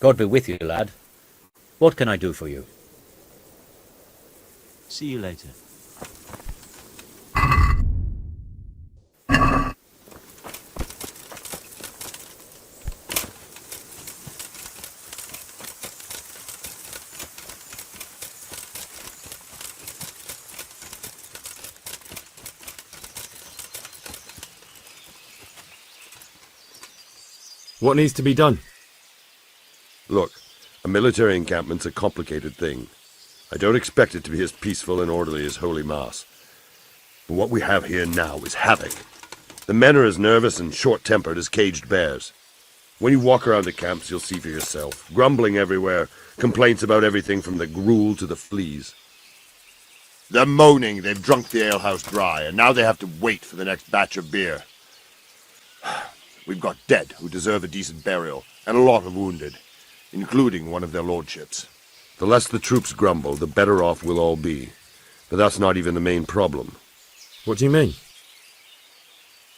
God be with you, lad. What can I do for you? See you later. What needs to be done? Look, a military encampment's a complicated thing. I don't expect it to be as peaceful and orderly as Holy Mass. But what we have here now is havoc. The men are as nervous and short-tempered as caged bears. When you walk around the camps, you'll see for yourself. Grumbling everywhere, complaints about everything from the gruel to the fleas. They're moaning they've drunk the alehouse dry, and now they have to wait for the next batch of beer. We've got dead who deserve a decent burial, and a lot of wounded, including one of their lordships. The less the troops grumble, the better off we'll all be. But that's not even the main problem. What do you mean?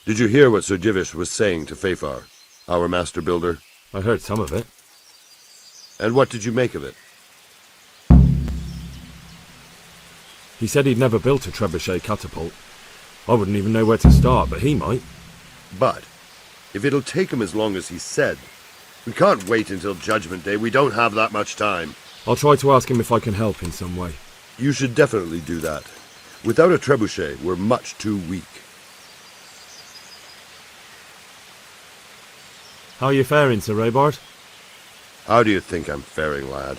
Did you hear what Sir Divish was saying to Fafar, our master builder? I heard some of it. And what did you make of it? He said he'd never built a trebuchet catapult. I wouldn't even know where to start, but he might. But if it'll take him as long as he said, we can't wait until Judgment Day. We don't have that much time. I'll try to ask him if I can help in some way. You should definitely do that. Without a trebuchet, we're much too weak. How are you faring, Sir Raybard? How do you think I'm faring, lad?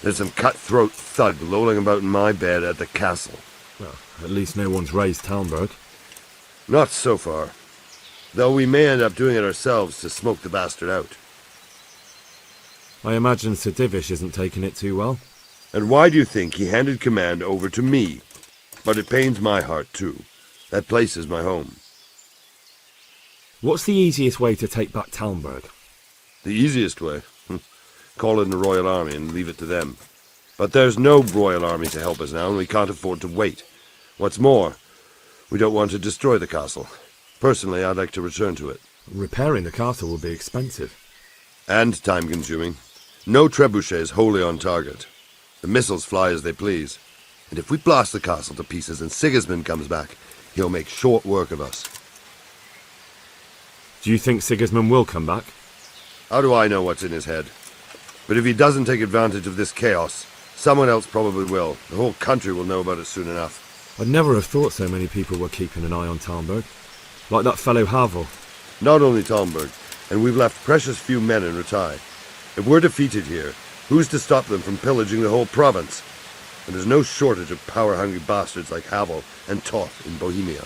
There's some cutthroat thug lolling about in my bed at the castle. Well, at least no one's raised Talmberg. Not so far. Though we may end up doing it ourselves to smoke the bastard out. I imagine Sir Divish isn't taking it too well. And why do you think he handed command over to me? But it pains my heart too. That place is my home. What's the easiest way to take back Talmberg? The easiest way? Call in the Royal Army and leave it to them. But there's no Royal Army to help us now, and we can't afford to wait. What's more, we don't want to destroy the castle. Personally, I'd like to return to it. Repairing the castle will be expensive. And time-consuming. No trebuchet is wholly on target. The missiles fly as they please. And if we blast the castle to pieces and Sigismund comes back, he'll make short work of us. Do you think Sigismund will come back? How do I know what's in his head? But if he doesn't take advantage of this chaos, someone else probably will. The whole country will know about it soon enough. I'd never have thought so many people were keeping an eye on Talmberg. Like that fellow Havel. Not only Talmberg, and we've left precious few men in Ratai. If we're defeated here, who's to stop them from pillaging the whole province? And there's no shortage of power-hungry bastards like Havel and Toth in Bohemia.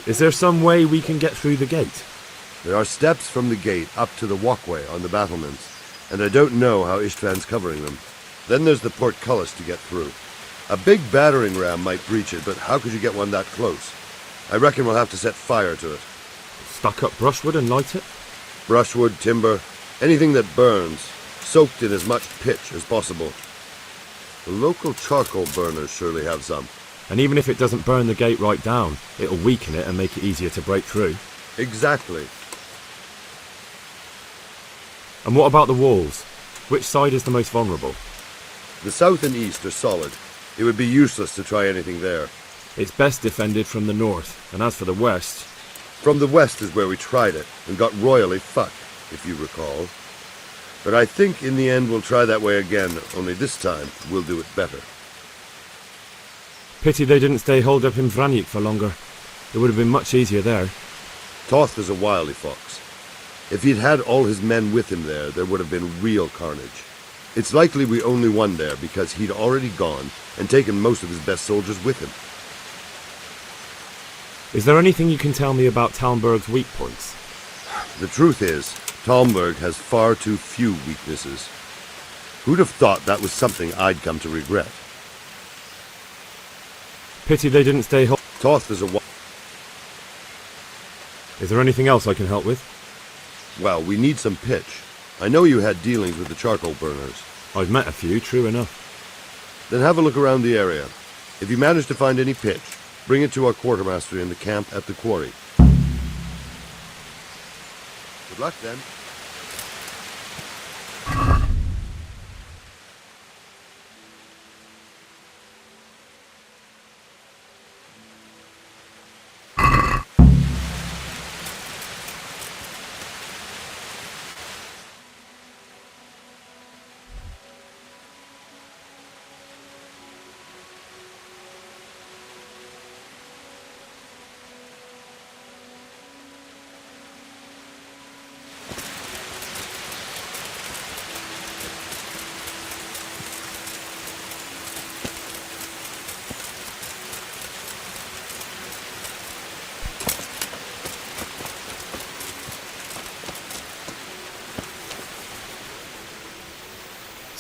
Is there some way we can get through the gate? There are steps from the gate up to the walkway on the battlements, and I don't know how Istvan's covering them. Then there's the portcullis to get through. A big battering ram might breach it, but how could you get one that close? I reckon we'll have to set fire to it. Stack up brushwood and light it? Brushwood, timber, anything that burns, soaked in as much pitch as possible. The local charcoal burners surely have some. And even if it doesn't burn the gate right down, it'll weaken it and make it easier to break through. Exactly. And what about the walls? Which side is the most vulnerable? The south and east are solid. It would be useless to try anything there. It's best defended from the north, and as for the west... From the west is where we tried it, and got royally fucked, if you recall. But I think in the end we'll try that way again, only this time we'll do it better. Pity they didn't stay holed up in Vranyk for longer. It would have been much easier there. Toth is a wily fox. If he'd had all his men with him there would have been real carnage. It's likely we only won there because he'd already gone and taken most of his best soldiers with him. Is there anything you can tell me about Talmberg's weak points? The truth is, Talmberg has far too few weaknesses. Who'd have thought that was something I'd come to regret? Pity they didn't stay holed. Toth is a... Is there anything else I can help with? Well, we need some pitch. I know you had dealings with the charcoal burners. I've met a few, true enough. Then have a look around the area. If you manage to find any pitch, bring it to our quartermaster in the camp at the quarry. Good luck, then.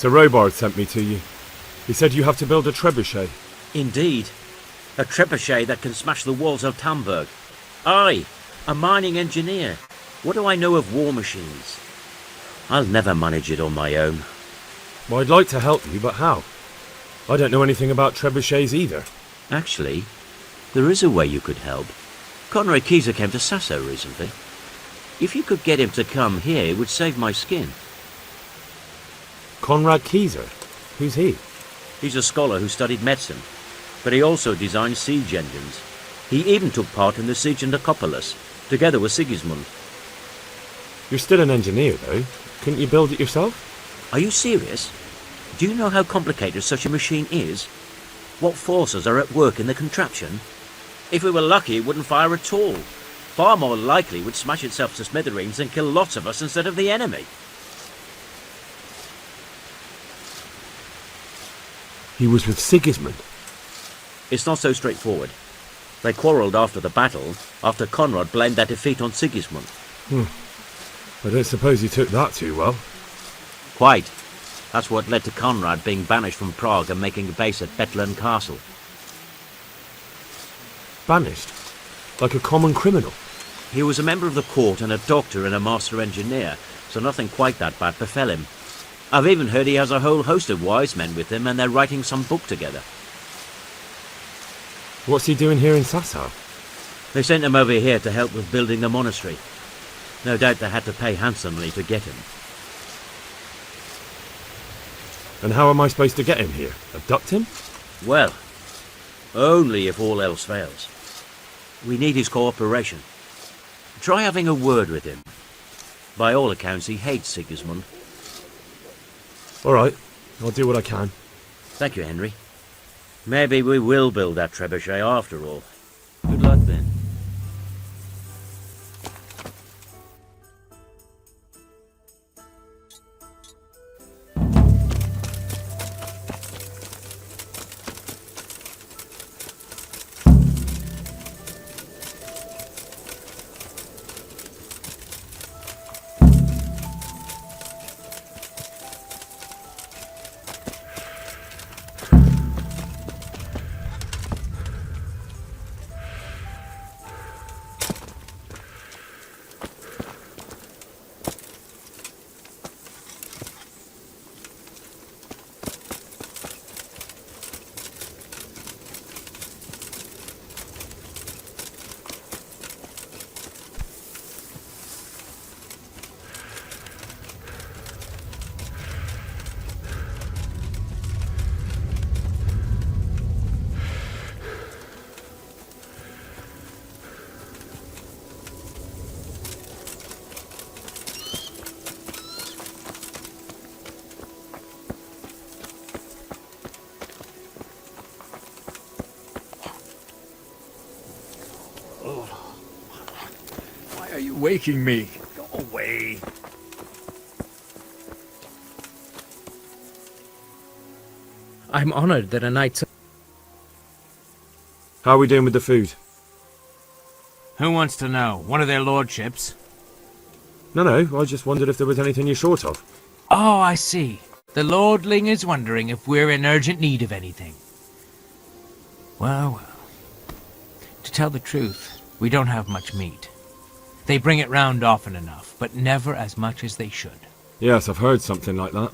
Sir Robard sent me to you. He said you have to build a trebuchet. Indeed. A trebuchet that can smash the walls of Tamburg. I, a mining engineer. What do I know of war machines? I'll never manage it on my own. Well, I'd like to help you, but how? I don't know anything about trebuchets either. Actually, there is a way you could help. Conrad Keyser came to Sasso recently. If you could get him to come here, it would save my skin. Conrad Keyser? Who's he? He's a scholar who studied medicine, but he also designed siege engines. He even took part in the siege of Nicopolis, together with Sigismund. You're still an engineer, though. Couldn't you build it yourself? Are you serious? Do you know how complicated such a machine is? What forces are at work in the contraption? If we were lucky, it wouldn't fire at all. Far more likely it would smash itself to smithereens and kill lots of us instead of the enemy. He was with Sigismund. It's not so straightforward. They quarrelled after the battle, after Conrad blamed their defeat on Sigismund. I don't suppose he took that too well. Quite. That's what led to Conrad being banished from Prague and making a base at Bethlen Castle. Banished? Like a common criminal? He was a member of the court and a doctor and a master engineer, so nothing quite that bad befell him. I've even heard he has a whole host of wise men with him and they're writing some book together. What's he doing here in Sassau? They sent him over here to help with building the monastery. No doubt they had to pay handsomely to get him. And how am I supposed to get him here? Abduct him? Well, only if all else fails. We need his cooperation. Try having a word with him. By all accounts, he hates Sigismund. All right, I'll do what I can. Thank you, Henry. Maybe we will build that trebuchet after all. Good luck then. Why are you waking me? Go away. I'm honored that a knight... How are we doing with the food? Who wants to know? One of their lordships? No, I just wondered if there was anything you're short of. Oh, I see. The lordling is wondering if we're in urgent need of anything. Well, to tell the truth, we don't have much meat. They bring it round often enough, but never as much as they should. Yes, I've heard something like that.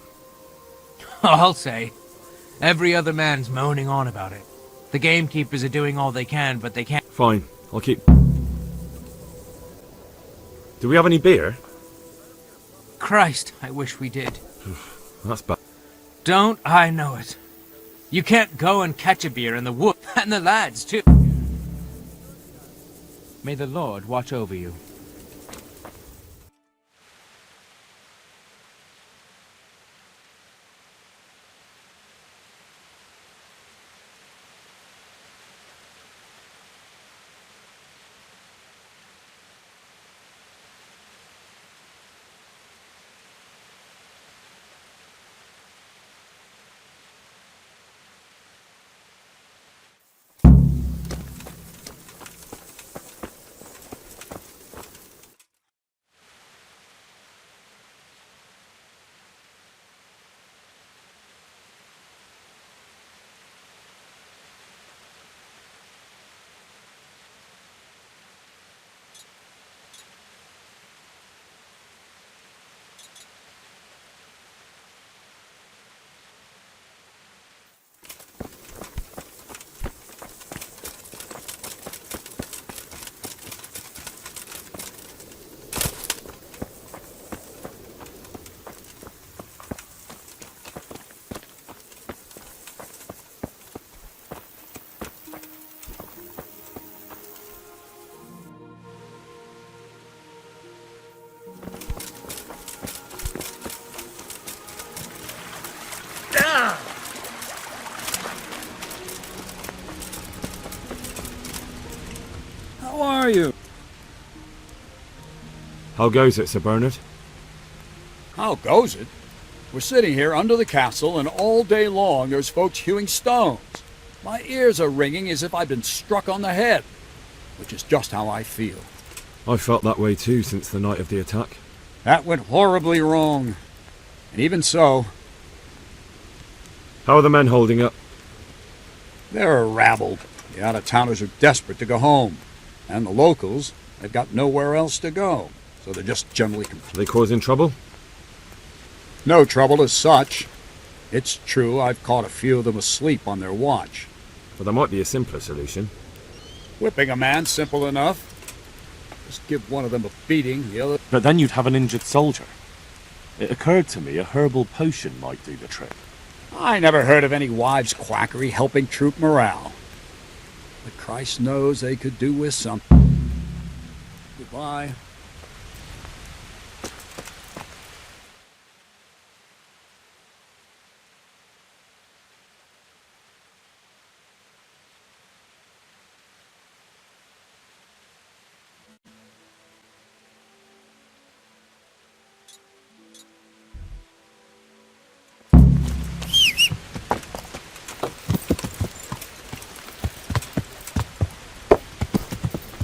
I'll say. Every other man's moaning on about it. The gamekeepers are doing all they can, but they can't... Fine, I'll keep... Do we have any beer? Christ, I wish we did. That's bad. Don't I know it. You can't go and catch a beer in the wood, and the lads, too. May the Lord watch over you. How are you? How goes it, Sir Bernard? How goes it? We're sitting here under the castle, and all day long there's folks hewing stones. My ears are ringing as if I'd been struck on the head, which is just how I feel. I've felt that way too since the night of the attack. That went horribly wrong. And even so, How are the men holding up? they're a rabble. The out-of-towners are desperate to go home. And the locals, they've got nowhere else to go. So they're just generally confused. Are they causing trouble? No trouble as such. It's true I've caught a few of them asleep on their watch. But there might be a simpler solution. Whipping a man, simple enough. Just give one of them a beating, the other... But then you'd have an injured soldier. It occurred to me a herbal potion might do the trick. I never heard of any wives' quackery helping troop morale. But Christ knows they could do with something. Goodbye.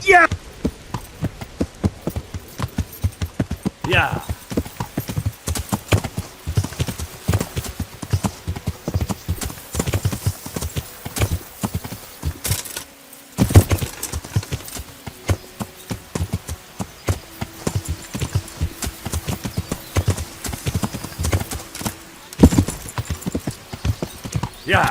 Yeah! Yeah! Yeah!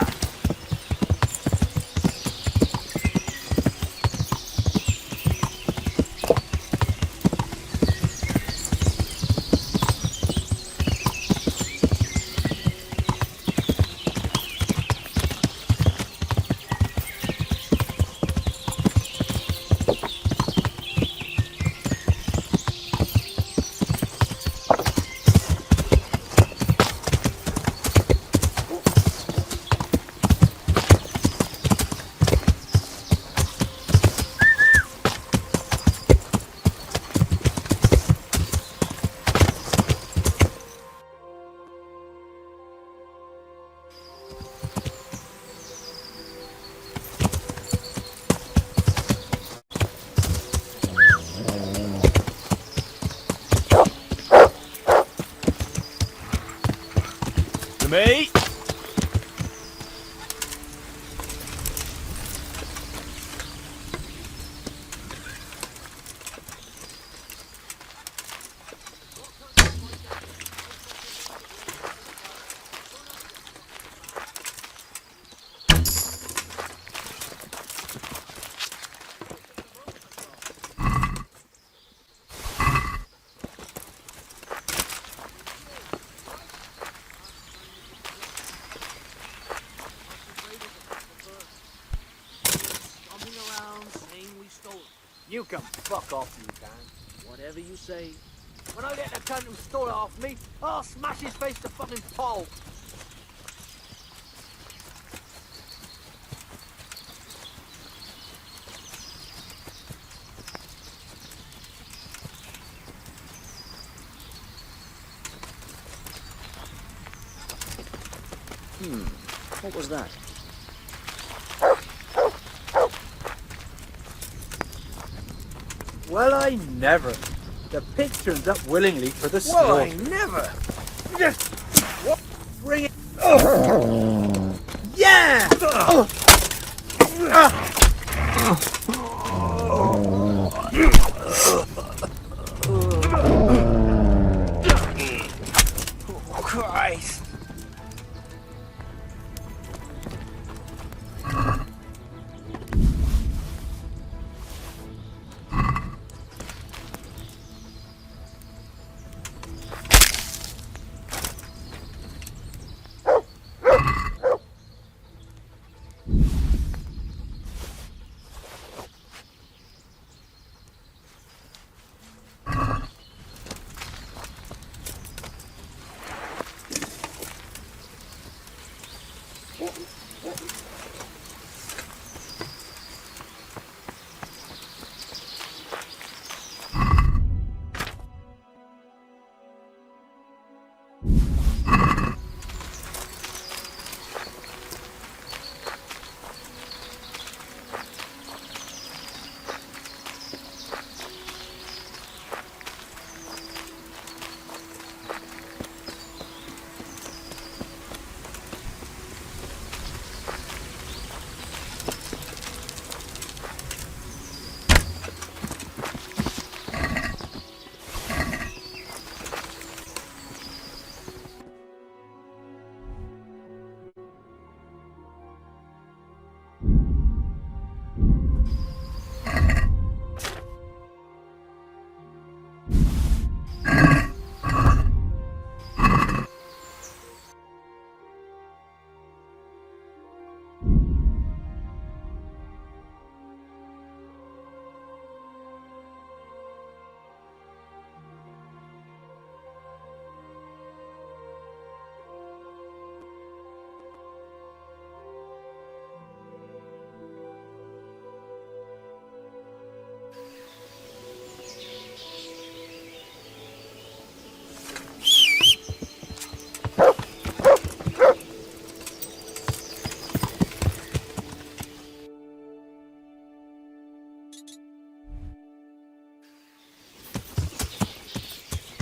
Me? You can fuck off, you can. Whatever you say. When I let the cunt who stole it off me, I'll smash his face to fucking pole. What was that? Well, I never. The pig turns up willingly for the Well, slaughter. I never. What? Bring it. Yeah! Christ.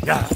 Yeah.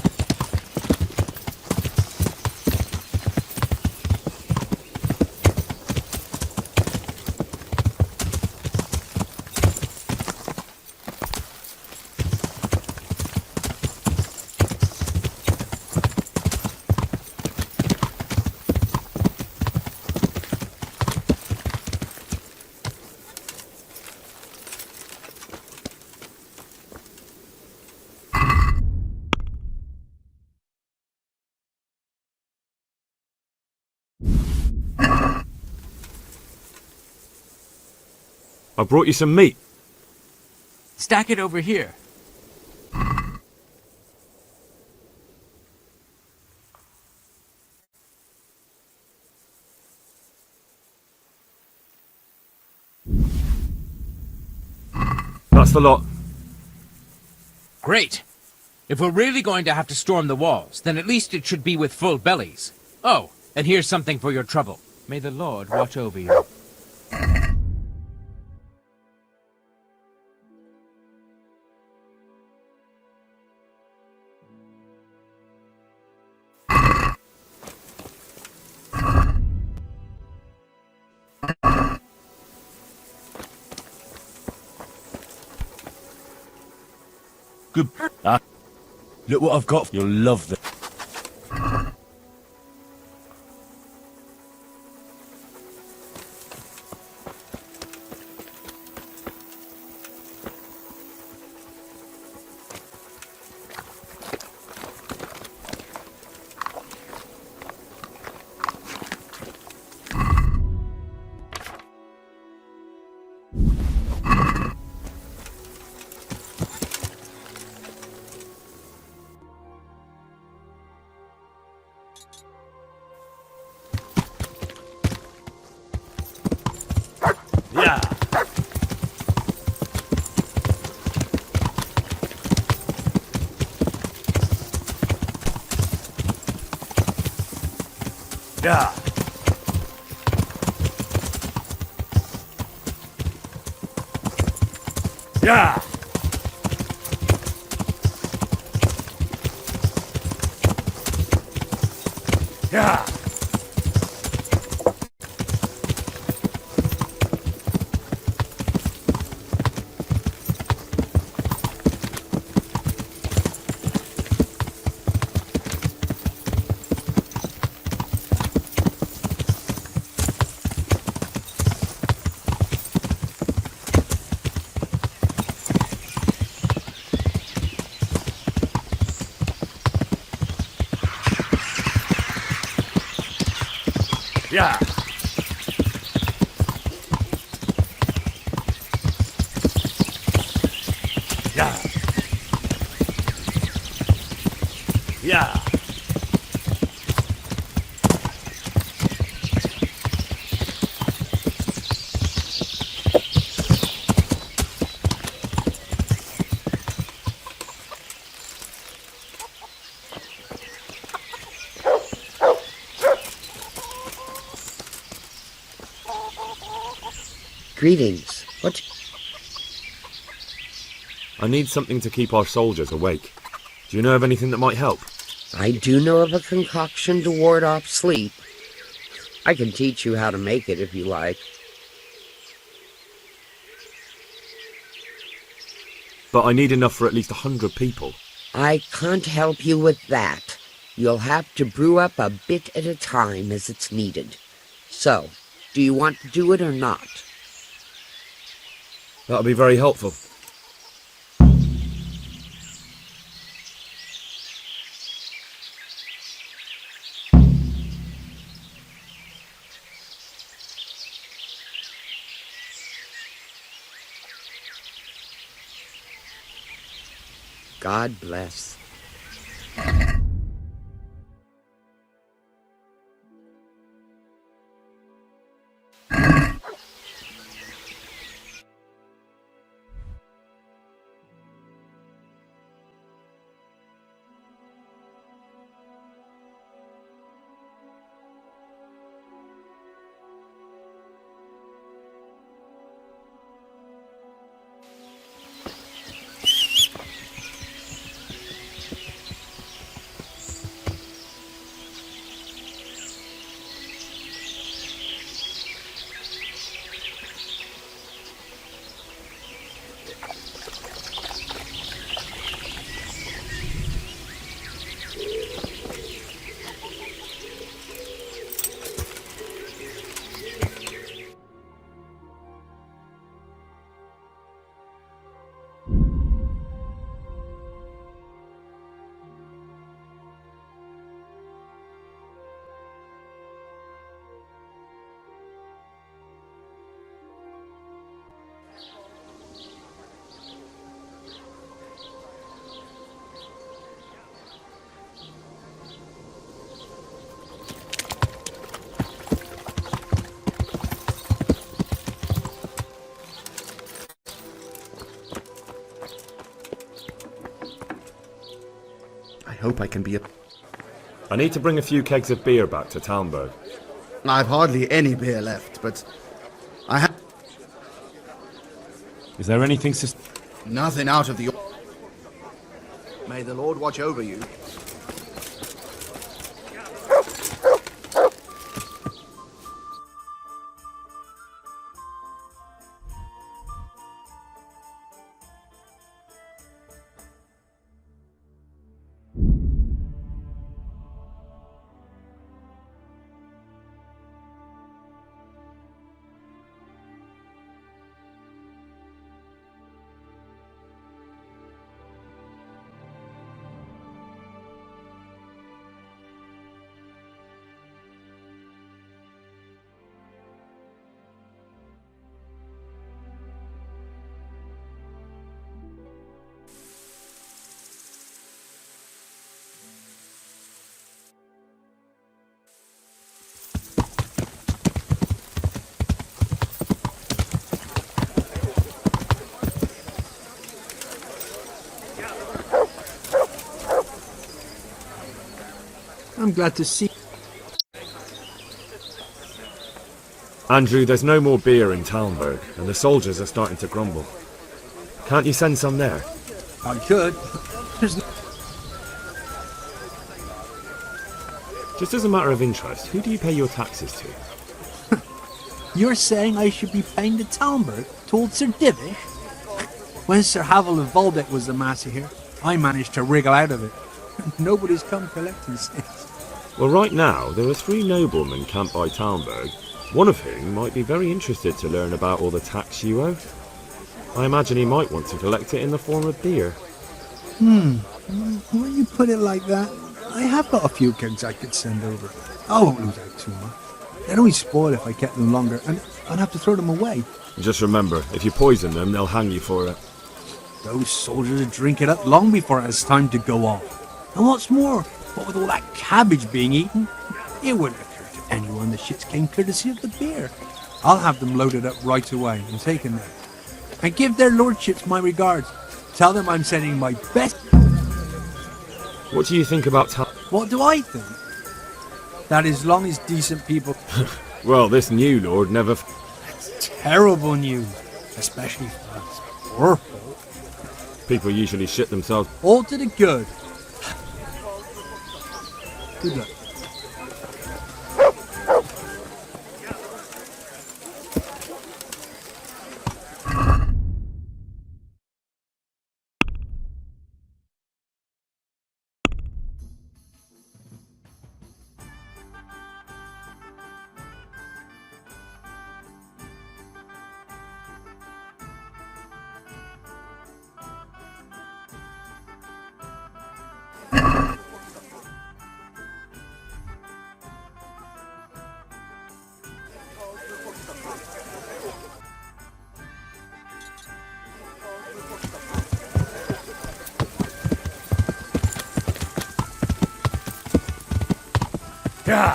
I brought you some meat. Stack it over here. That's the lot. Great. If we're really going to have to storm the walls, then at least it should be with full bellies. Oh, and here's something for your trouble. May the Lord watch over you. Good. Look what I've got. You'll love this. Yeah. Yeah. Yeah. Yeah. Yeah. Yeah. Yeah. Greetings. What? I need something to keep our soldiers awake. Do you know of anything that might help? I do know of a concoction to ward off sleep. I can teach you how to make it if you like. But I need enough for at least 100 people. I can't help you with that. You'll have to brew up a bit at a time as it's needed. So, do you want to do it or not? That'll be very helpful. God bless. I hope I can be a... I need to bring a few kegs of beer back to Talmberg. I've hardly any beer left, but I have... Is there anything Nothing out of the... May the Lord watch over you. I'm glad to see... Andrew, there's no more beer in Talmberg, and the soldiers are starting to grumble. Can't you send some there? I could. There's no... Just as a matter of interest, who do you pay your taxes to? You're saying I should be paying the Talmberg to old Sir Divish? When Sir Havel of Volbeck was the master here, I managed to wriggle out of it. Nobody's come collecting since. Well, right now, there are 3 noblemen camped by Talmberg, one of whom might be very interested to learn about all the tax you owe. I imagine he might want to collect it in the form of beer. When you put it like that, I have got a few kegs I could send over. I won't lose out too much. They'd only spoil if I kept them longer, and I'd have to throw them away. Just remember, if you poison them, they'll hang you for it. Those soldiers would drink it up long before it has time to go off. And what's more, what with all that cabbage being eaten, it wouldn't occur to anyone the shits came courtesy of the beer. I'll have them loaded up right away and taken there. And give their lordships my regards. Tell them I'm sending my best... What do you think about What do I think? That as long as decent people... Well, this new lord never... That's terrible news. Especially for us poor folk. People usually shit themselves. All to the good. Good luck. Yeah.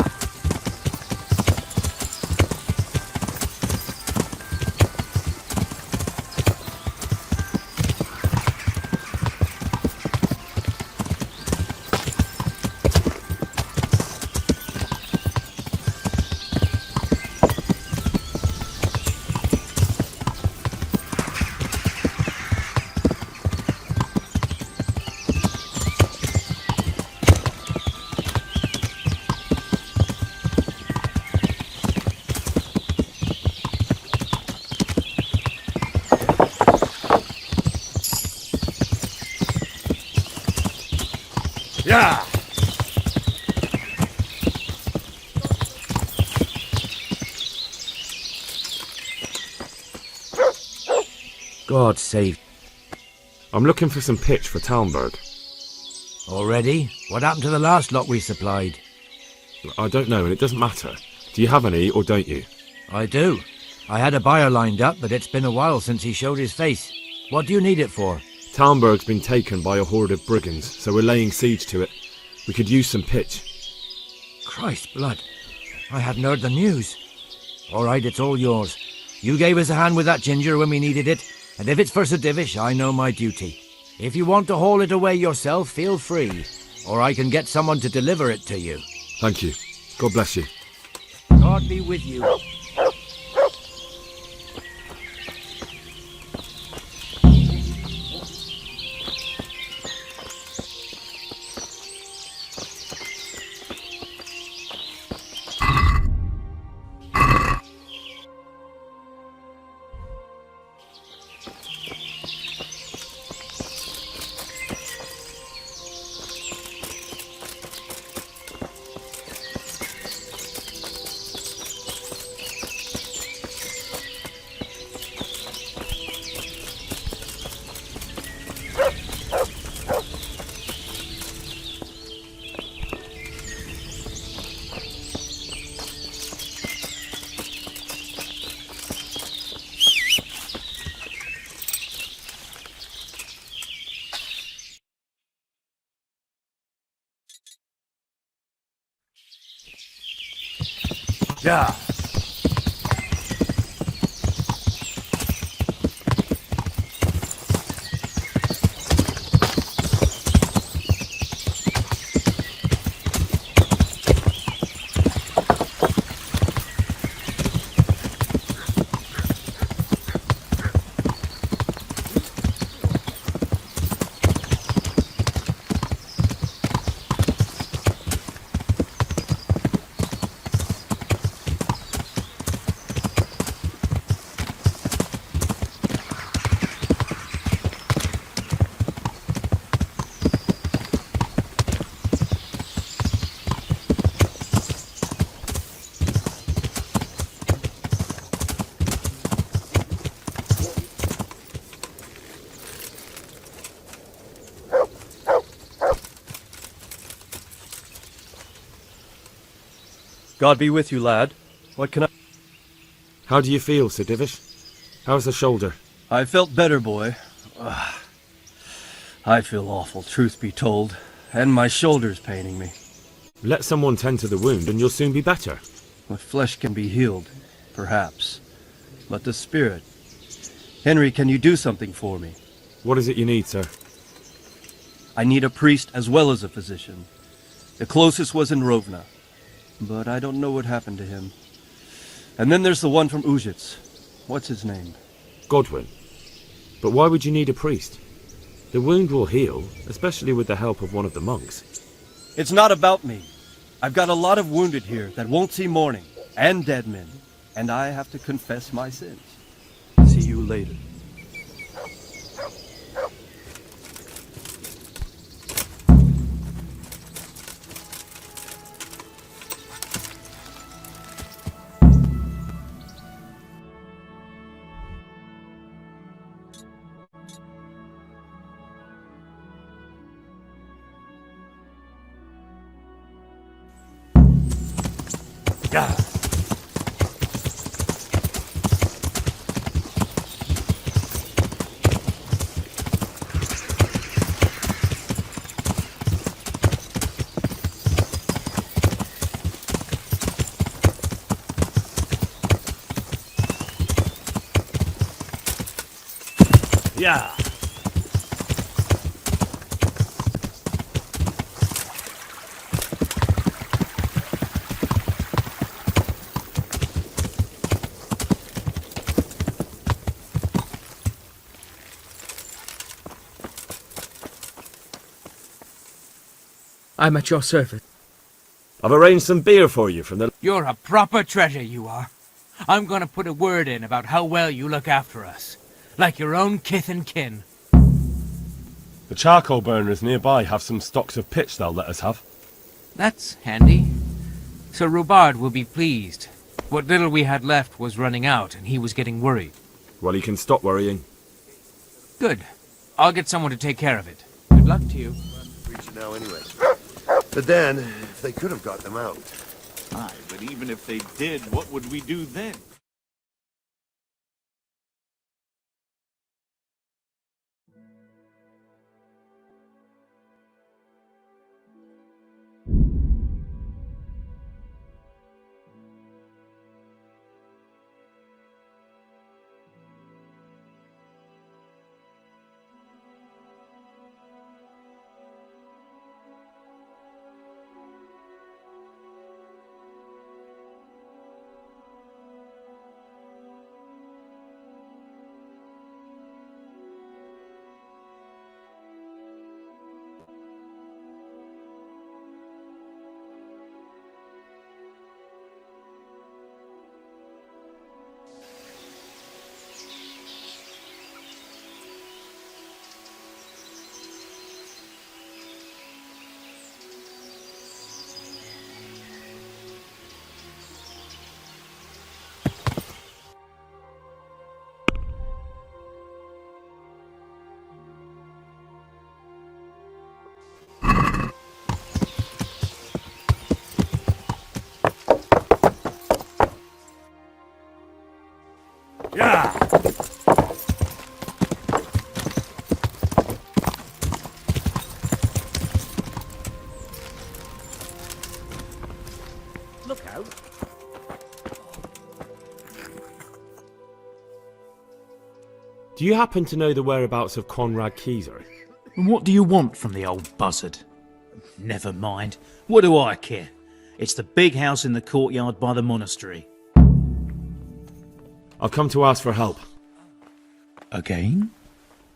Yeah. God save... I'm looking for some pitch for Talmberg. Already? What happened to the last lot we supplied? I don't know, and it doesn't matter. Do you have any, or don't you? I do. I had a buyer lined up, but it's been a while since he showed his face. What do you need it for? Talmberg's been taken by a horde of brigands, so we're laying siege to it. We could use some pitch. Christ blood. I hadn't heard the news. All right, it's all yours. You gave us a hand with that ginger when we needed it, and if it's for Sir Divish, I know my duty. If you want to haul it away yourself, feel free. or I can get someone to deliver it to you. Thank you. God bless you. God be with you. Yeah. God be with you, lad. What can I... How do you feel, Sir Divish? How's the shoulder? I felt better, boy. I feel awful, truth be told. And my shoulder's paining me. Let someone tend to the wound and you'll soon be better. The flesh can be healed, perhaps. But the spirit... Henry, can you do something for me? What is it you need, sir? I need a priest as well as a physician. The closest was in Rovna, but I don't know what happened to him. And then there's the one from Ujits. What's his name? Godwin. But why would you need a priest? The wound will heal, especially with the help of one of the monks. It's not about me. I've got a lot of wounded here that won't see morning, and dead men, and I have to confess my sins. See you later. Yeah. Yeah. I'm at your service. I've arranged some beer for you from the... You're a proper treasure, you are. I'm gonna put a word in about how well you look after us. Like your own kith and kin. The charcoal burners nearby have some stocks of pitch they'll let us have. That's handy. Sir Rubard will be pleased. What little we had left was running out, and he was getting worried. Well, he can stop worrying. Good. I'll get someone to take care of it. Good luck to you. Reach now anyway. But then, if they could have got them out. Aye, but even if they did, what would we do then? Do you happen to know the whereabouts of Conrad Keyser? And what do you want from the old buzzard? Never mind. What do I care? It's the big house in the courtyard by the monastery. I've come to ask for help. Again?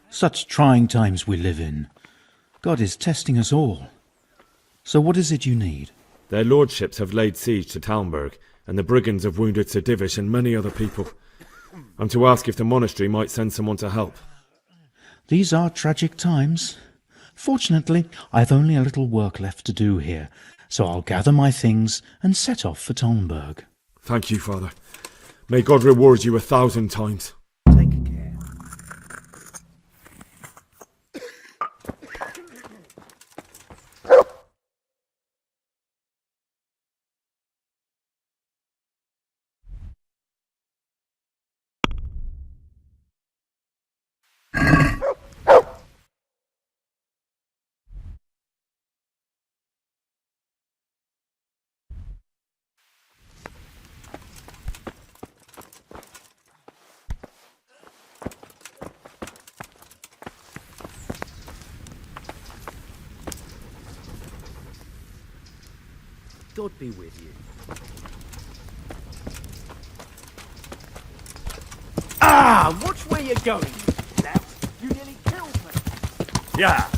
Such trying times we live in. God is testing us all. So what is it you need? Their lordships have laid siege to Talmberg, and the brigands have wounded Sir Divish and many other people. I'm to ask if the monastery might send someone to help. These are tragic times. Fortunately, I've only a little work left to do here, so I'll gather my things and set off for Talmberg. Thank you, Father. May God reward you 1,000 times. Take care. God be with you. Ah! Watch where you're going, you lout. You nearly killed me. Yeah.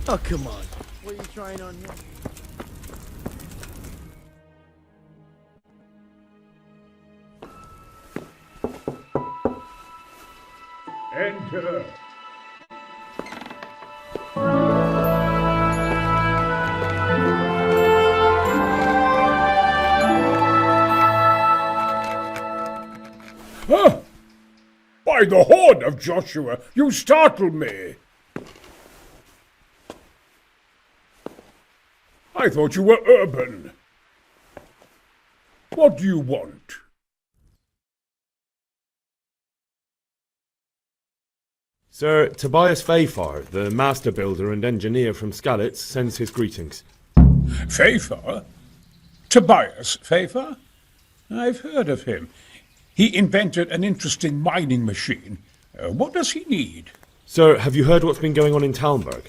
Oh, come on. What are you trying on here? Enter. Huh? By the horn of Joshua, you startled me. I thought you were urban. What do you want? Sir Tobias Fayfar, the master builder and engineer from Skalitz, sends his greetings. Fayfar? Tobias Fayfar? I've heard of him. He invented an interesting mining machine. What does he need? Sir, have you heard what's been going on in Talmberg?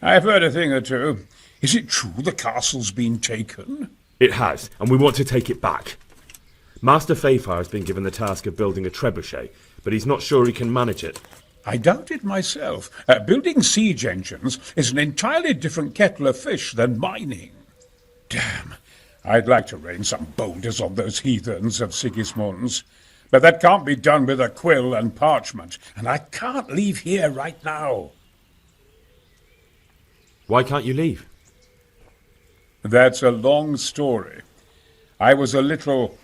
I've heard a thing or two. Is it true the castle's been taken? It has, and we want to take it back. Master Fayfar has been given the task of building a trebuchet, but he's not sure he can manage it. I doubt it myself. Building siege engines is an entirely different kettle of fish than mining. Damn, I'd like to rain some boulders on those heathens of Sigismund's. But that can't be done with a quill and parchment, and I can't leave here right now. Why can't you leave? That's a long story. I was a little,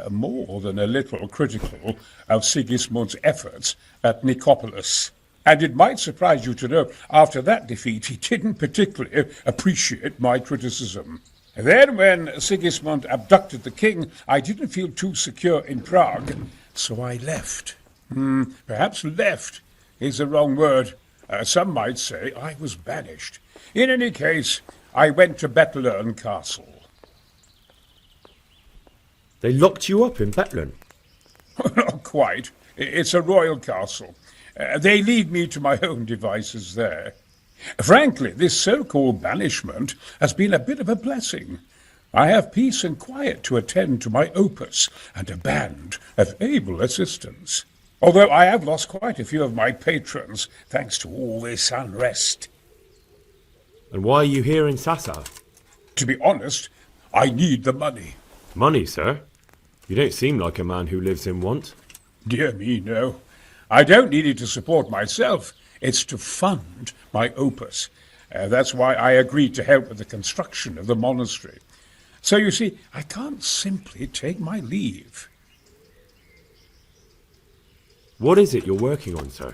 more than a little, critical of Sigismund's efforts at Nicopolis. And it might surprise you to know, after that defeat, he didn't particularly appreciate my criticism. Then, when Sigismund abducted the king, I didn't feel too secure in Prague, so I left. Perhaps left is the wrong word. Some might say I was banished. In any case, I went to Bethlern Castle. They locked you up in Bethlern? Not quite. It's a royal castle. They leave me to my own devices there. Frankly, this so-called banishment has been a bit of a blessing. I have peace and quiet to attend to my opus and a band of able assistants. Although I have lost quite a few of my patrons thanks to all this unrest. And why are you here in Sassa? To be honest, I need the money. Money, sir? You don't seem like a man who lives in want. Dear me, no. I don't need it to support myself. It's to fund my opus. That's why I agreed to help with the construction of the monastery. So you see, I can't simply take my leave. What is it you're working on, sir?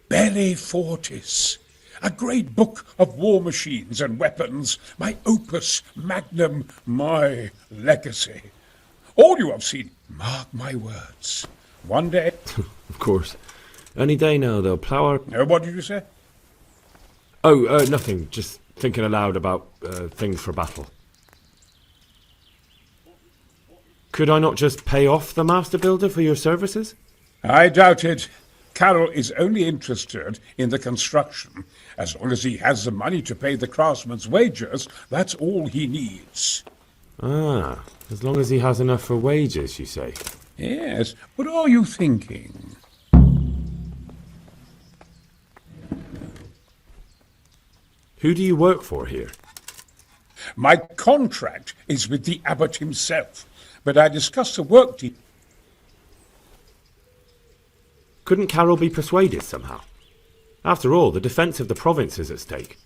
Belli Fortis. A great book of war machines and weapons. My opus magnum, my legacy. All you have seen, mark my words. One day... Of course. Any day now they'll plough our... What did you say? Oh, nothing. Just thinking aloud about things for battle. Could I not just pay off the Master Builder for your services? I doubt it. Carroll is only interested in the construction. As long as he has the money to pay the craftsman's wages, that's all he needs. Ah, as long as he has enough for wages, you say? Yes, what are you thinking? Who do you work for here? My contract is with the abbot himself, but I discussed the work deal. Couldn't Carroll be persuaded somehow? After all, the defence of the province is at stake.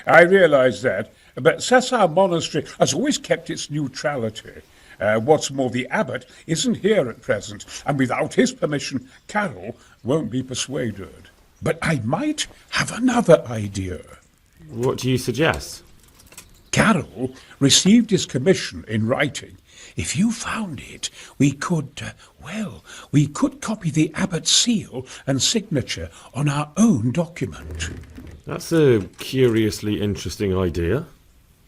I realise that, but Sasau Monastery has always kept its neutrality. What's more, the abbot isn't here at present, and without his permission, Carroll won't be persuaded. But I might have another idea. What do you suggest? Carroll received his commission in writing. If you found it, we could copy the abbot's seal and signature on our own document. That's a curiously interesting idea.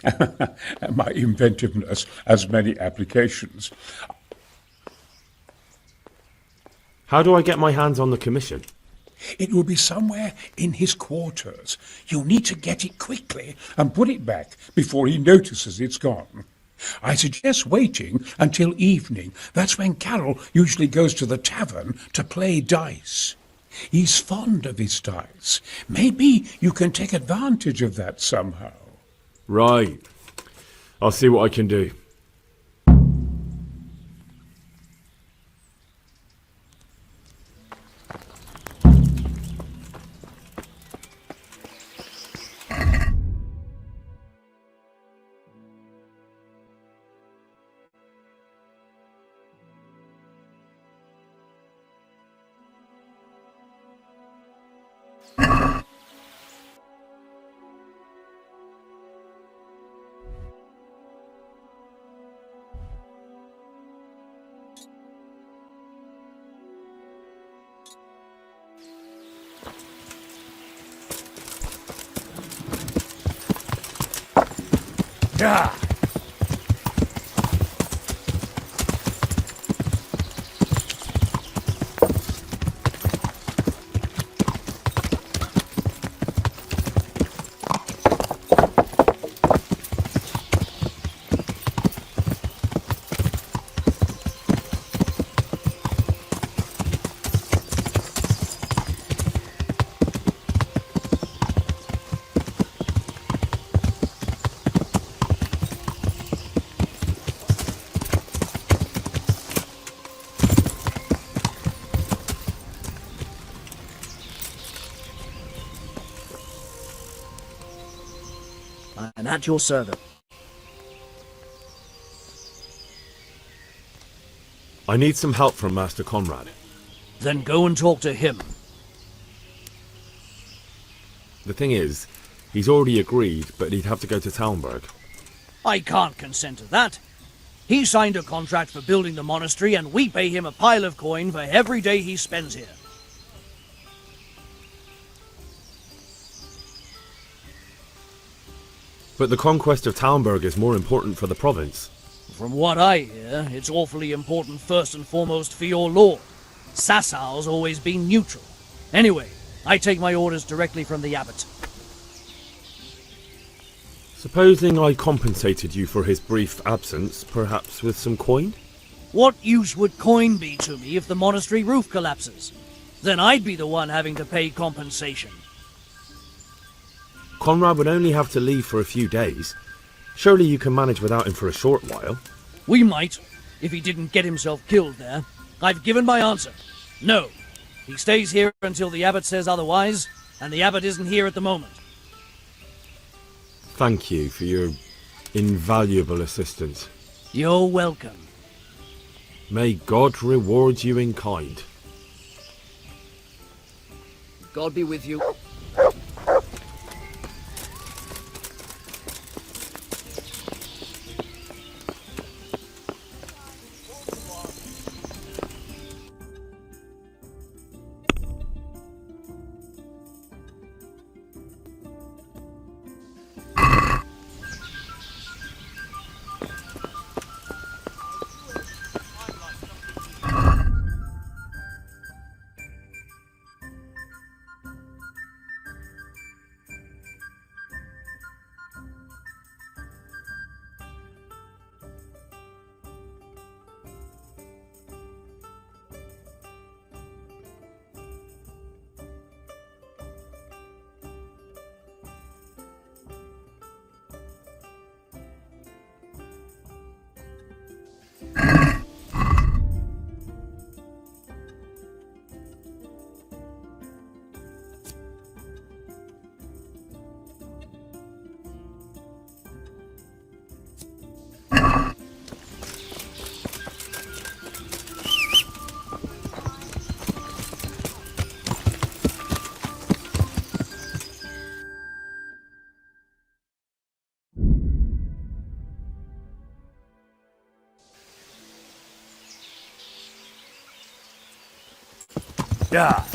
My inventiveness has many applications. How do I get my hands on the commission? It will be somewhere in his quarters. You'll need to get it quickly and put it back before he notices it's gone. I suggest waiting until evening. That's when Carroll usually goes to the tavern to play dice. He's fond of his dice. Maybe you can take advantage of that somehow. Right. I'll see what I can do. Ah! And at your service. I need some help from Master Conrad. Then go and talk to him. The thing is, he's already agreed, but he'd have to go to Talmberg. I can't consent to that. He signed a contract for building the monastery, and we pay him a pile of coin for every day he spends here. But the conquest of Talmberg is more important for the province. From what I hear, it's awfully important first and foremost for your lord. Sassau's always been neutral. Anyway, I take my orders directly from the abbot. Supposing I compensated you for his brief absence, perhaps with some coin? What use would coin be to me if the monastery roof collapses? Then I'd be the one having to pay compensation. Conrad would only have to leave for a few days. Surely you can manage without him for a short while. We might, if he didn't get himself killed there. I've given my answer. No. He stays here until the abbot says otherwise, and the abbot isn't here at the moment. Thank you for your invaluable assistance. You're welcome. May God reward you in kind. God be with you. Yeah.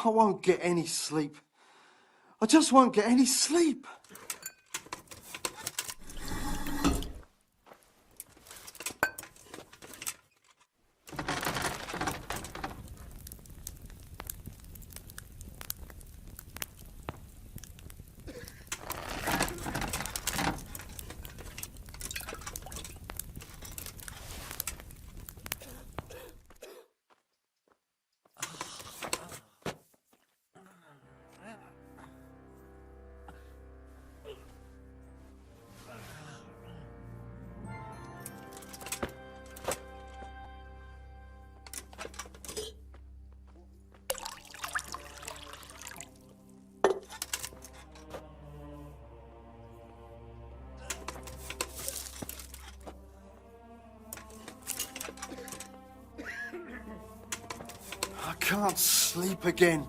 I won't get any sleep. I just won't get any sleep. I can't sleep again.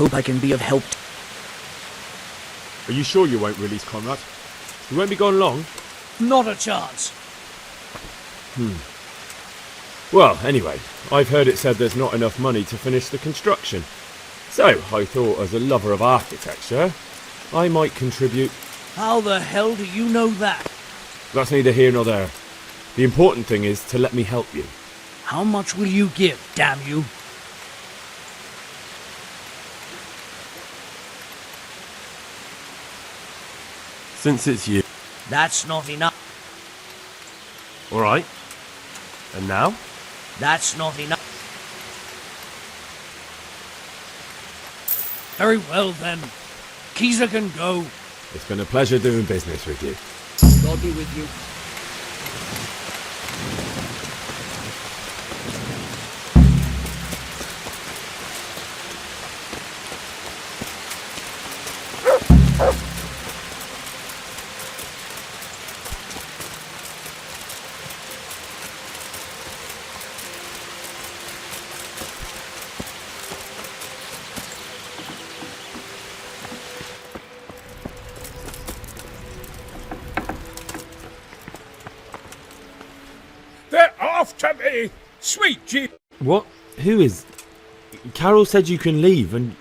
hope I can be of help. Are you sure you won't release Conrad? You won't be gone long? Not a chance. Well, anyway, I've heard it said there's not enough money to finish the construction. So, I thought as a lover of architecture, I might contribute. How the hell do you know that? That's neither here nor there. The important thing is to let me help you. How much will you give, damn you? Since it's you. That's not enough. Alright. And now? That's not enough. Very well then. Keezer can go. It's been a pleasure doing business with you. God be with you. They're after me! Sweet G... What? Who is... Carol said you can leave and...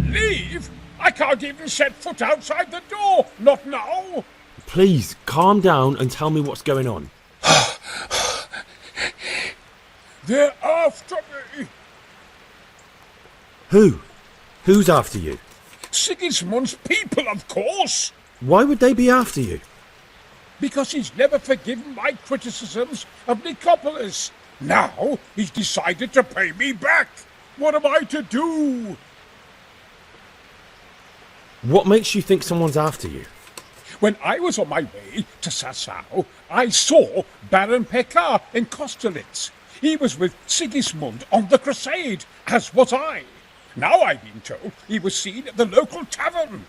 Leave? I can't even set foot outside the door! Not now! Please, calm down and tell me what's going on. They're after me! Who? Who's after you? Sigismund's people, of course! Why would they be after you? Because he's never forgiven my criticisms of Nicopolis. Now he's decided to pay me back. What am I to do? What makes you think someone's after you? When I was on my way to Sassau, I saw Baron Pekar in Kostolitz. He was with Sigismund on the crusade, as was I. Now I've been told he was seen at the local tavern.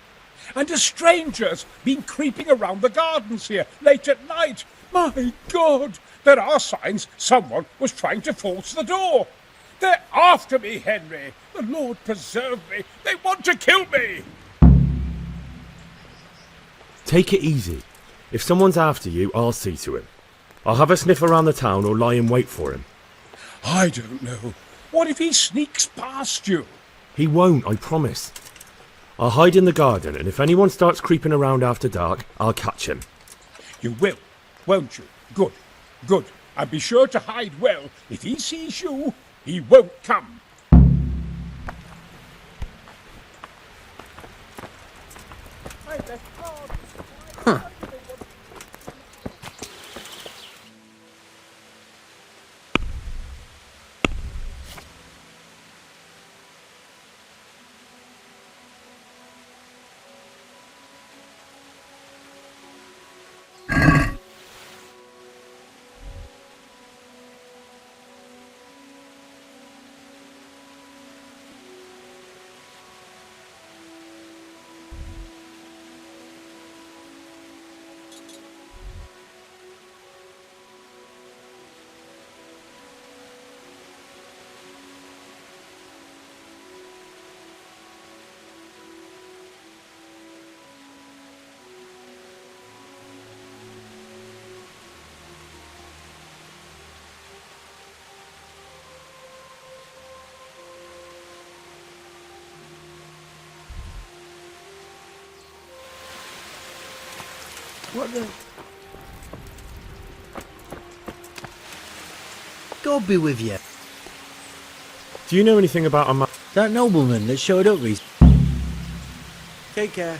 And a stranger's been creeping around the gardens here late at night. My God, there are signs someone was trying to force the door. They're after me, Henry. The Lord preserve me. They want to kill me. Take it easy. If someone's after you, I'll see to him. I'll have a sniff around the town or lie in wait for him. I don't know. What if he sneaks past you? He won't, I promise. I'll hide in the garden, and if anyone starts creeping around after dark, I'll catch him. You will, won't you? Good, good. And be sure to hide well. If he sees you, he won't come. Huh. What the... God be with you. Do you know anything about a man? That nobleman that showed up recently. Take care.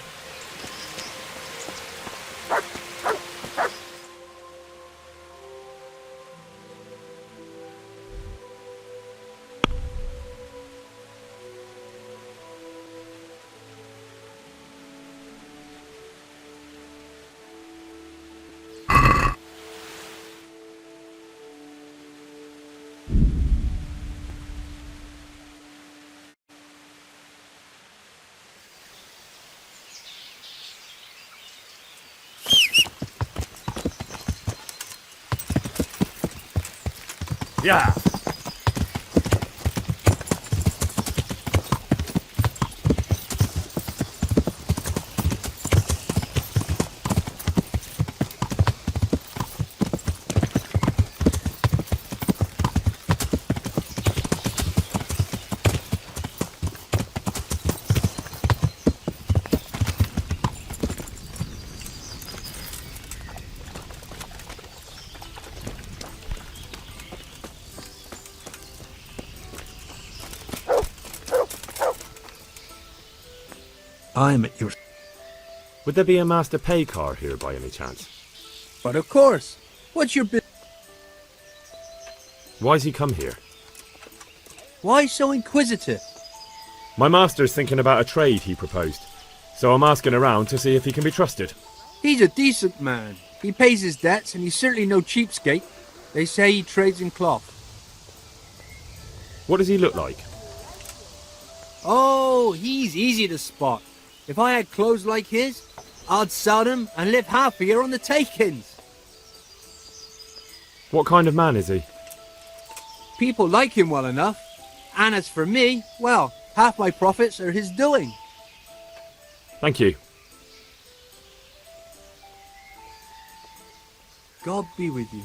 Yeah. I'm at your... Would there be a master pay car here by any chance? But of course. What's your business? Why's he come here? Why so inquisitive? My master's thinking about a trade he proposed, so I'm asking around to see if he can be trusted. He's a decent man. He pays his debts, and he's certainly no cheapskate. They say he trades in cloth. What does he look like? Oh, he's easy to spot. If I had clothes like his, I'd sell them and live half a year on the takings. What kind of man is he? People like him well enough. And as for me, well, half my profits are his doing. Thank you. God be with you.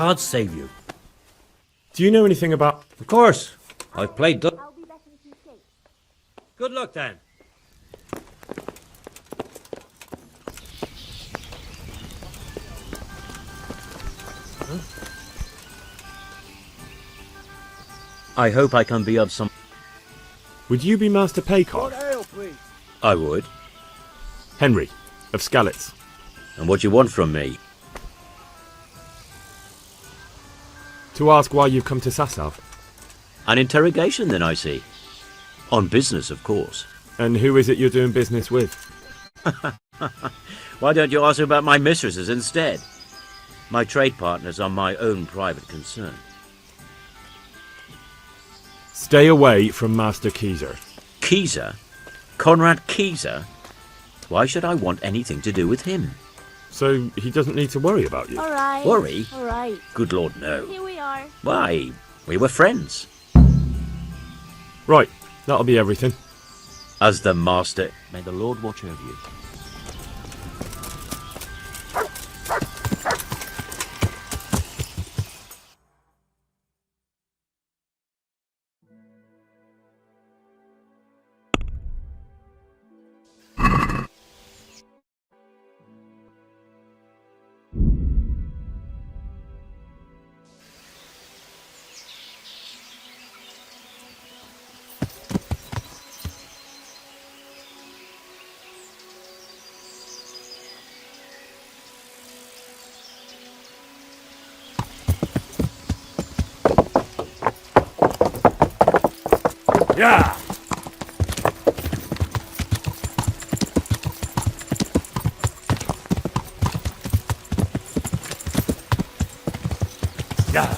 God save you. Do you know anything about... Of course. I've played... Good luck, then. I hope I can be of some... Would you be Master Paycard? Ale, please. I would. Henry, of Skalitz. And what do you want from me? To ask why you've come to Sassav. An interrogation, then, I see. On business, of course. And who is it you're doing business with? Why don't you ask about my mistresses instead? My trade partners are my own private concern. Stay away from Master Keyser. Keyser? Conrad Keyser? Why should I want anything to do with him? So he doesn't need to worry about you? All right. Worry? All right. Good Lord, no. Here we are. Why, we were friends. Right, that'll be everything. As the master... May the Lord watch over you. Yeah! Yeah.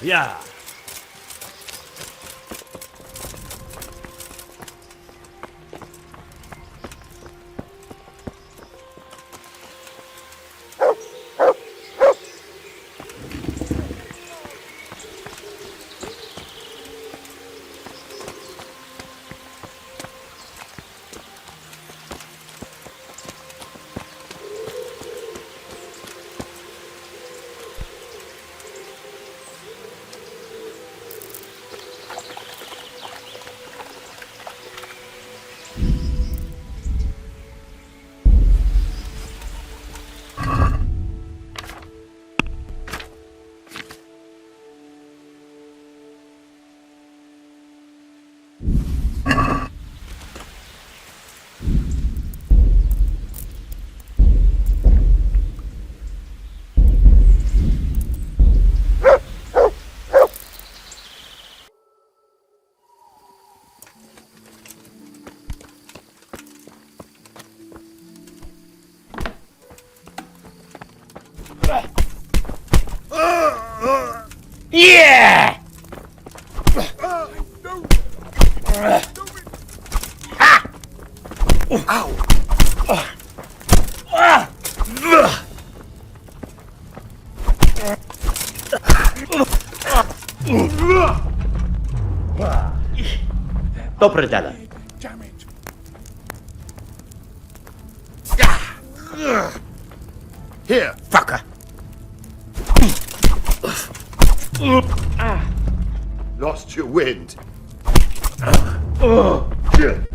Yeah! Dobre dele. Damn it. Here, fucker. Lost your wind. Hey!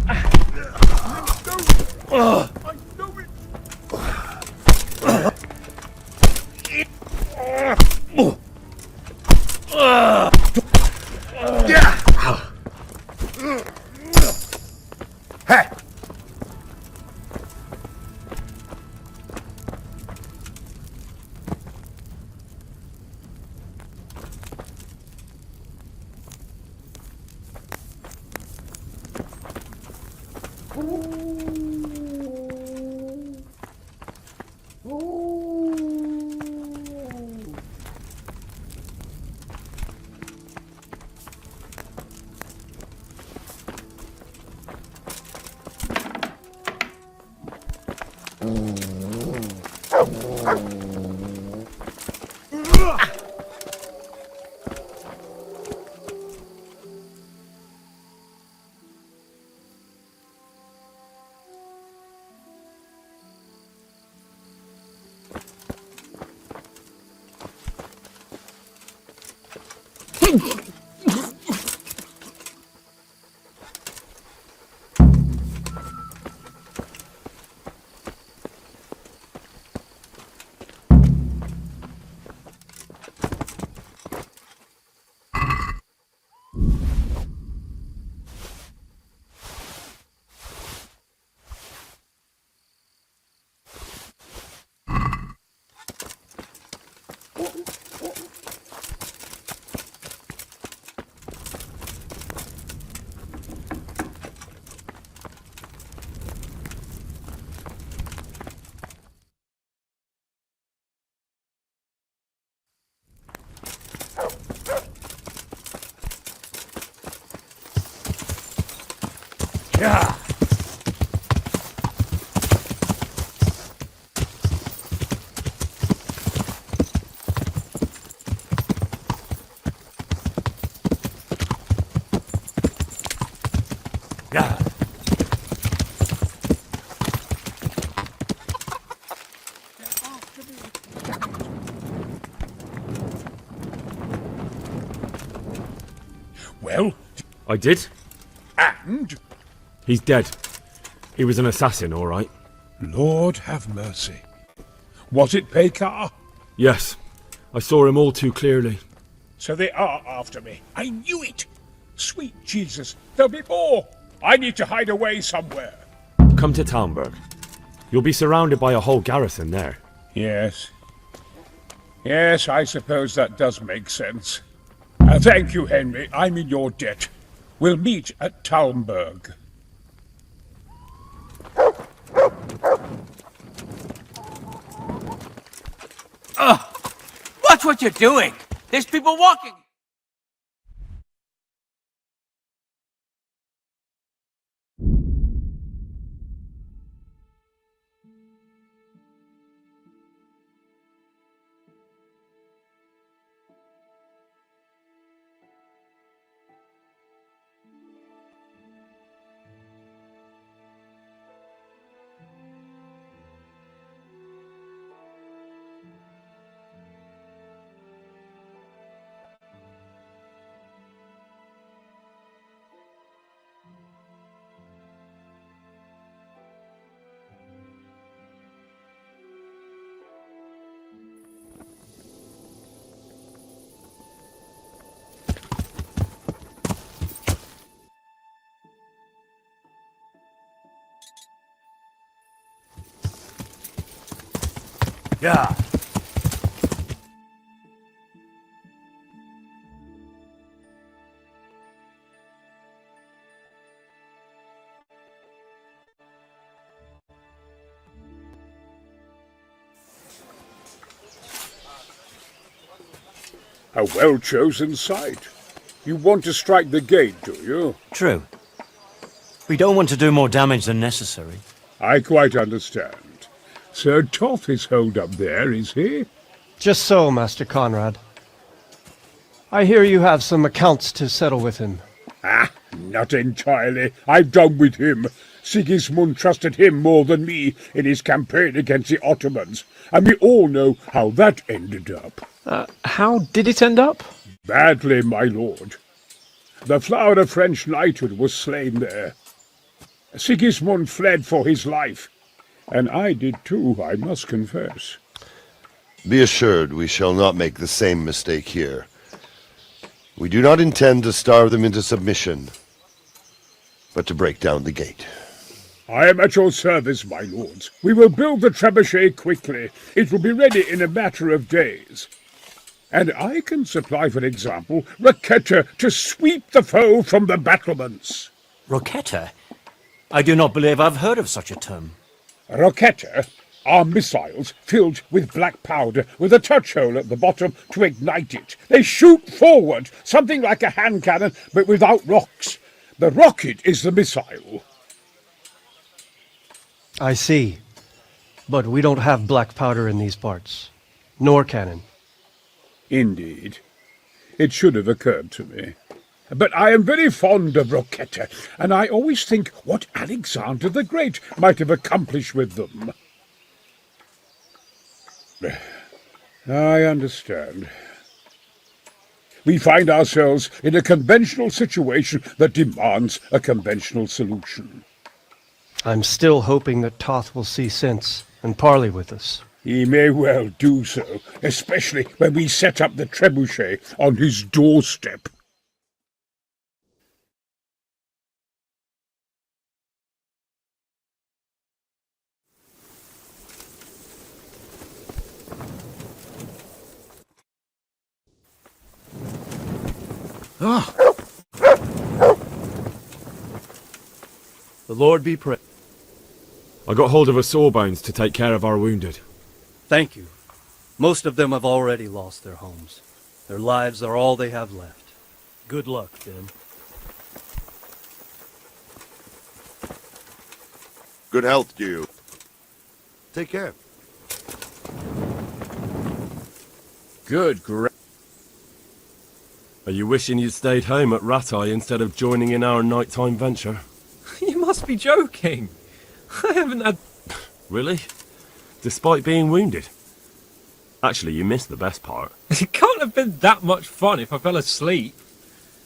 Yeah. Yeah. Well? I did. And? He's dead. He was an assassin, all right. Lord have mercy. Was it Pekar? Yes. I saw him all too clearly. So they are after me. I knew it. Sweet Jesus, there'll be more. I need to hide away somewhere. Come to Talmberg. You'll be surrounded by a whole garrison there. Yes. Yes, I suppose that does make sense. Thank you, Henry. I'm in your debt. We'll meet at Talmberg. Watch what you're doing! There's people walking! Yeah. A well-chosen site. You want to strike the gate, do you? True. We don't want to do more damage than necessary. I quite understand. Sir Toth is holed up there, is he? Just so, Master Conrad. I hear you have some accounts to settle with him. Ah, not entirely. I've done with him. Sigismund trusted him more than me in his campaign against the Ottomans, and we all know how that ended up. How did it end up? Badly, my lord. The flower of French knighthood was slain there. Sigismund fled for his life, and I did too, I must confess. Be assured we shall not make the same mistake here. We do not intend to starve them into submission, but to break down the gate. I am at your service, my lords. We will build the trebuchet quickly. It will be ready in a matter of days. And I can supply, for example, Roquetta to sweep the foe from the battlements. Roquetta? I do not believe I've heard of such a term. Roquetta are missiles filled with black powder with a touch hole at the bottom to ignite it. They shoot forward, something like a hand cannon, but without rocks. The rocket is the missile. I see. But we don't have black powder in these parts. Nor cannon. Indeed. It should have occurred to me. But I am very fond of Roquetta, and I always think what Alexander the Great might have accomplished with them. I understand. We find ourselves in a conventional situation that demands a conventional solution. I'm still hoping that Toth will see sense and parley with us. He may well do so, especially when we set up the trebuchet on his doorstep. The Lord be praised. I got hold of a sawbones to take care of our wounded. Thank you. Most of them have already lost their homes. Their lives are all they have left. Good luck, then. Good health to you. Take care. Good grief. Are you wishing you'd stayed home at Ratai instead of joining in our nighttime venture? You must be joking. I haven't had... Really? Despite being wounded? Actually, you missed the best part. It can't have been that much fun if I fell asleep.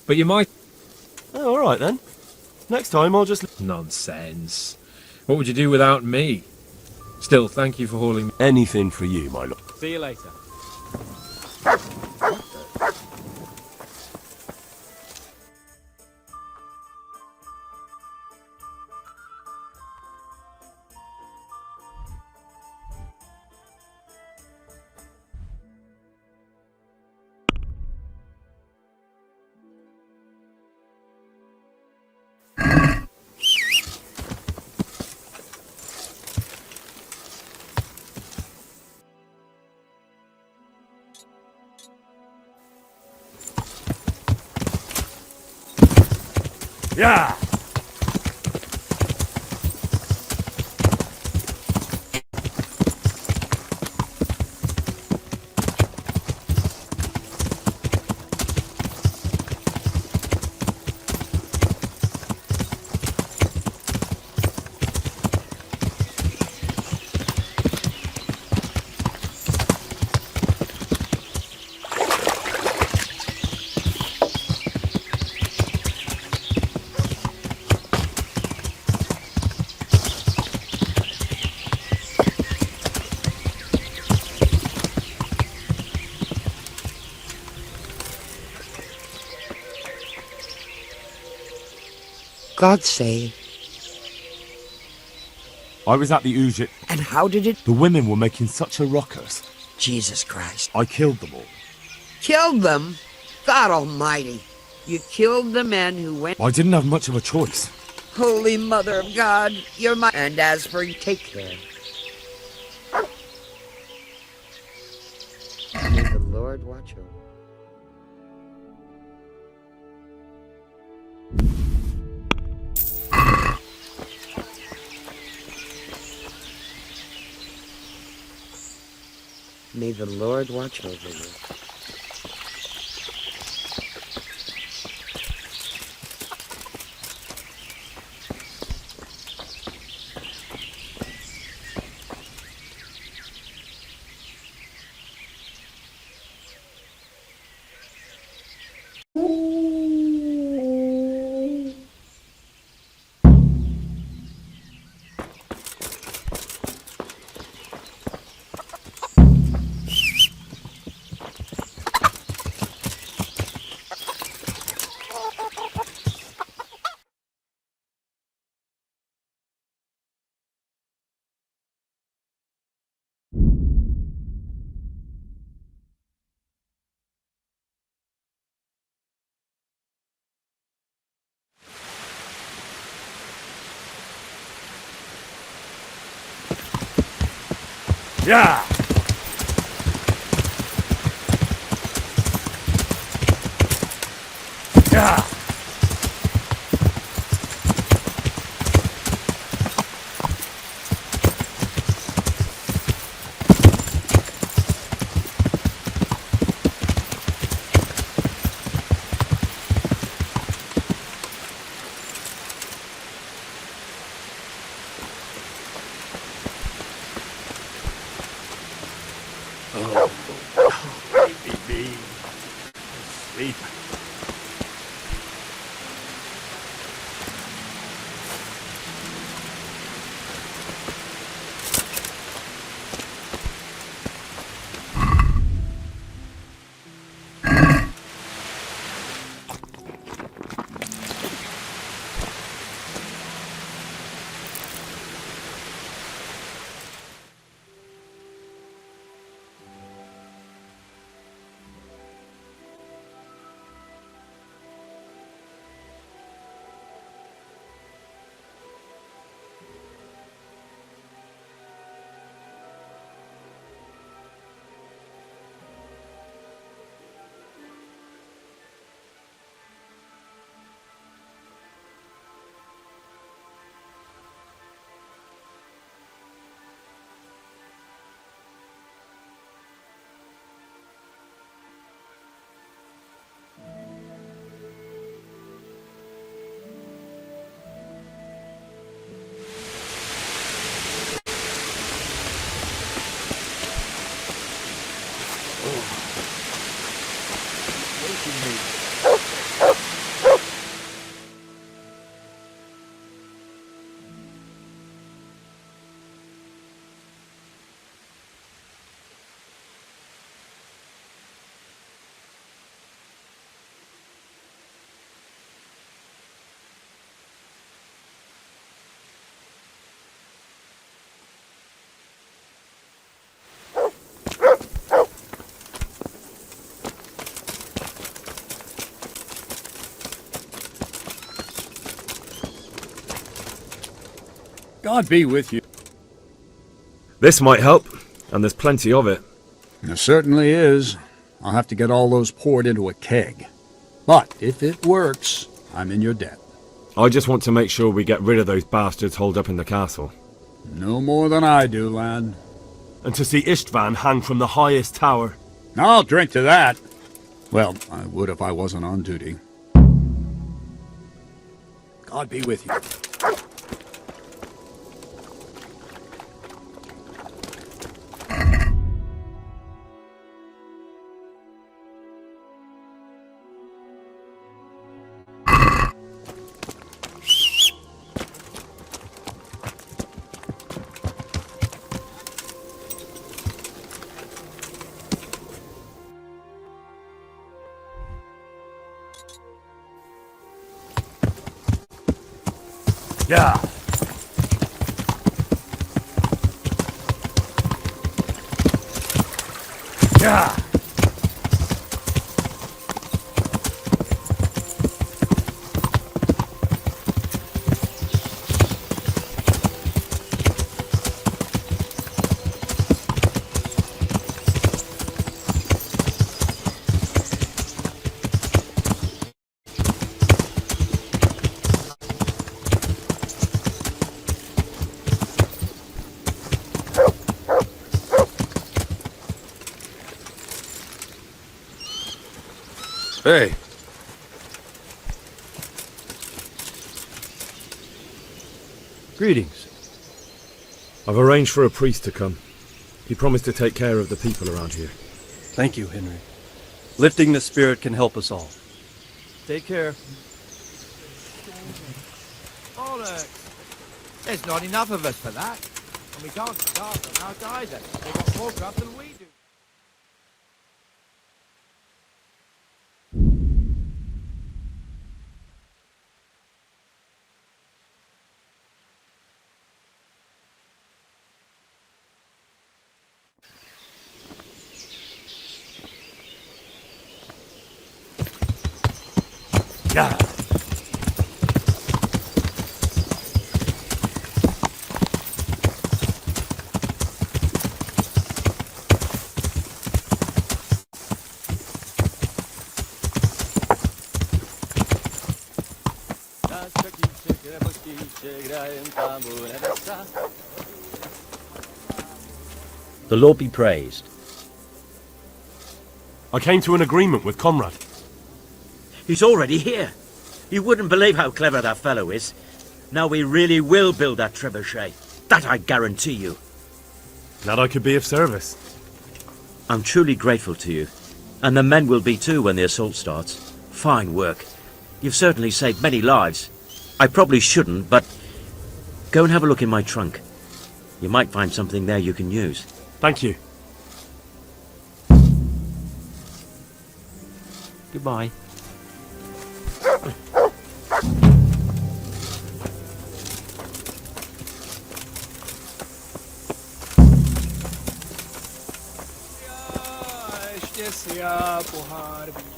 But you might... Oh, all right then. Next time I'll just... Nonsense. What would you do without me? Still, thank you for hauling me. Anything for you, my lord. See you later. Yeah! God save. I was at the Ujit. And how did it? The women were making such a ruckus. Jesus Christ. I killed them all. Killed them? God almighty. You killed the men who went... I didn't have much of a choice. Holy Mother of God, you're my... And as for you, take care. May the Lord watch over. May the Lord watch over you. Yeah! Yeah! Sleep. God be with you. This might help, and there's plenty of it. There certainly is. I'll have to get all those poured into a keg. But if it works, I'm in your debt. I just want to make sure we get rid of those bastards holed up in the castle. No more than I do, lad. And to see Istvan hang from the highest tower. I'll drink to that. Well, I would if I wasn't on duty. God be with you. Yeah. Yeah. Hey. Greetings. I've arranged for a priest to come. He promised to take care of the people around here. Thank you, Henry. Lifting the spirit can help us all. Take care. Bollocks! There's not enough of us for that. And we can't starve them out either. They've got more grub than we do. Yeah. The Lord be praised. I came to an agreement with Conrad. He's already here. You wouldn't believe how clever that fellow is. Now we really will build that trebuchet. That I guarantee you. Glad I could be of service. I'm truly grateful to you. And the men will be too when the assault starts. Fine work. You've certainly saved many lives. I probably shouldn't, but go and have a look in my trunk. You might find something there you can use. Thank you. Goodbye. Szczęścia, puchar.